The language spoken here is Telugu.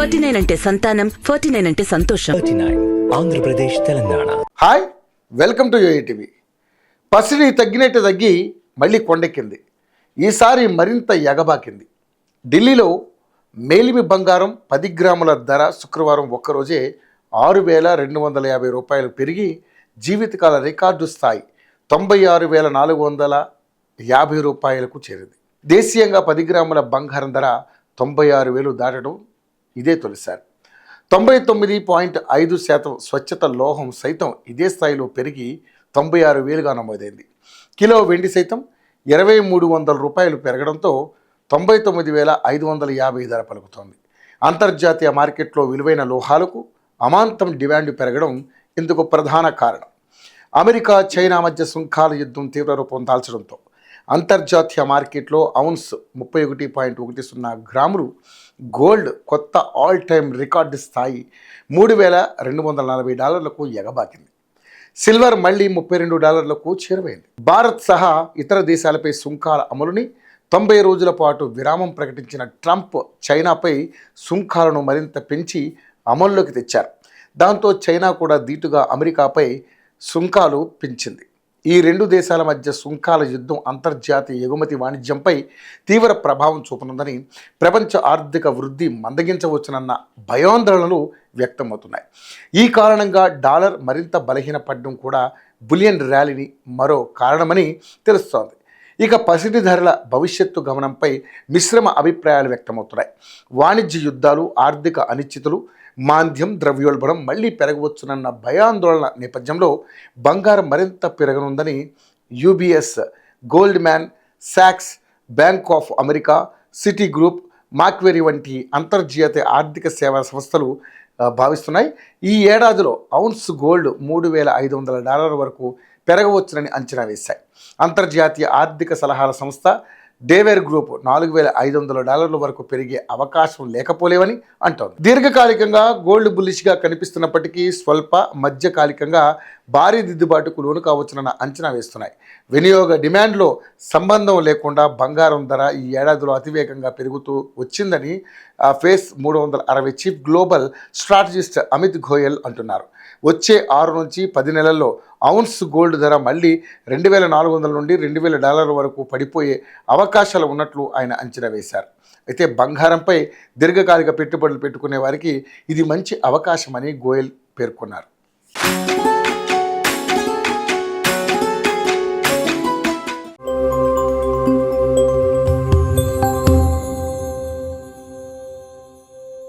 39 అంటే సంతానం, 49 అంటే సంతోషం. 39 Andhra Pradesh Telangana. Hi, welcome to UATV. పసిడి తగ్గినట్టు తగ్గి మళ్ళీ కొండెక్కింది. ఈసారి మరింత ఎగబాకింది. ఢిల్లీలో మేలిమి బంగారం 10 గ్రాముల ధర శుక్రవారం ఒక్కరోజే 6,250 రూపాయలు పెరిగి జీవితకాల రికార్డు స్థాయి 96,450 రూపాయలకు చేరింది. దేశీయంగా 10 గ్రాముల బంగారం ధర 96,000 దాటడం ఇదే తొలిసారి. 99.5% స్వచ్ఛత లోహం సైతం ఇదే స్థాయిలో పెరిగి 96,000గా నమోదైంది. కిలో వెండి సైతం 2,300 రూపాయలు పెరగడంతో 99,550 ధర పలుకుతోంది. అంతర్జాతీయ మార్కెట్లో విలువైన లోహాలకు అమాంతం డిమాండ్ పెరగడం ఇందుకు ప్రధాన కారణం. అమెరికా చైనా మధ్య సుంకాల యుద్ధం తీవ్ర రూపం దాల్చడంతో అంతర్జాతీయ మార్కెట్లో ఔన్స్ 31.10 గ్రాములు గోల్డ్ కొత్త ఆల్ టైమ్ రికార్డు స్థాయి $3,240కు ఎగబాకింది. సిల్వర్ మళ్ళీ $32కు చేరువైంది. భారత్ సహా ఇతర దేశాలపై సుంకాల అమలుని 90 రోజుల పాటు విరామం ప్రకటించిన ట్రంప్ చైనాపై సుంకాలను మరింత పెంచి అమల్లోకి తెచ్చారు. దాంతో చైనా కూడా ధీటుగా అమెరికాపై సుంకాలు పెంచింది. ఈ రెండు దేశాల మధ్య సుంకాల యుద్ధం అంతర్జాతీయ ఎగుమతి వాణిజ్యంపై తీవ్ర ప్రభావం చూపనుందని, ప్రపంచ ఆర్థిక వృద్ధి మందగించవచ్చునన్న భయాందోళనలు వ్యక్తమవుతున్నాయి. ఈ కారణంగా డాలర్ మరింత బలహీనపడడం కూడా బులియన్ ర్యాలీని మరో కారణమని తెలుస్తోంది. ఇక పసిడి ధరల భవిష్యత్తు గమనంపై మిశ్రమ అభిప్రాయాలు వ్యక్తమవుతున్నాయి. వాణిజ్య యుద్ధాలు, ఆర్థిక అనిశ్చితులు, మాంద్యం, ద్రవ్యోల్బణం మళ్లీ పెరగవచ్చునన్న భయాందోళన నేపథ్యంలో బంగారం మరింత పెరగనుందని యూబీఎస్, గోల్డ్ మ్యాన్ సాక్స్, Bank of America, Citigroup, Macquarie వంటి అంతర్జాతీయ ఆర్థిక సేవా సంస్థలు భావిస్తున్నాయి. ఈ ఏడాదిలో ఔన్స్ గోల్డ్ $3,500 వరకు పెరగవచ్చునని అంచనా వేశాయి. అంతర్జాతీయ ఆర్థిక సలహాల సంస్థ డేవేర్ గ్రూప్ $4,500 వరకు పెరిగే అవకాశం లేకపోలేవని అంటోంది. దీర్ఘకాలికంగా గోల్డ్ బుల్లిష్గా కనిపిస్తున్నప్పటికీ స్వల్ప మధ్యకాలికంగా భారీ దిద్దుబాటుకు లోను కావచ్చునన్న అంచనా వేస్తున్నాయి. వినియోగ డిమాండ్లో సంబంధం లేకుండా బంగారం ధర ఈ ఏడాదిలో అతివేగంగా పెరుగుతూ వచ్చిందని face 360 chief global strategist Amit Goyal అంటున్నారు. వచ్చే 6 నుంచి 10 నెలల్లో ఔన్స్ గోల్డ్ ధర మళ్ళీ $2,400 నుండి $2,000 వరకు పడిపోయే అవకాశాలు ఉన్నట్లు ఆయన అంచనా వేశారు. అయితే బంగారంపై దీర్ఘకాలిక పెట్టుబడులు పెట్టుకునే వారికి ఇది మంచి అవకాశమని గోయల్ పేర్కొన్నారు.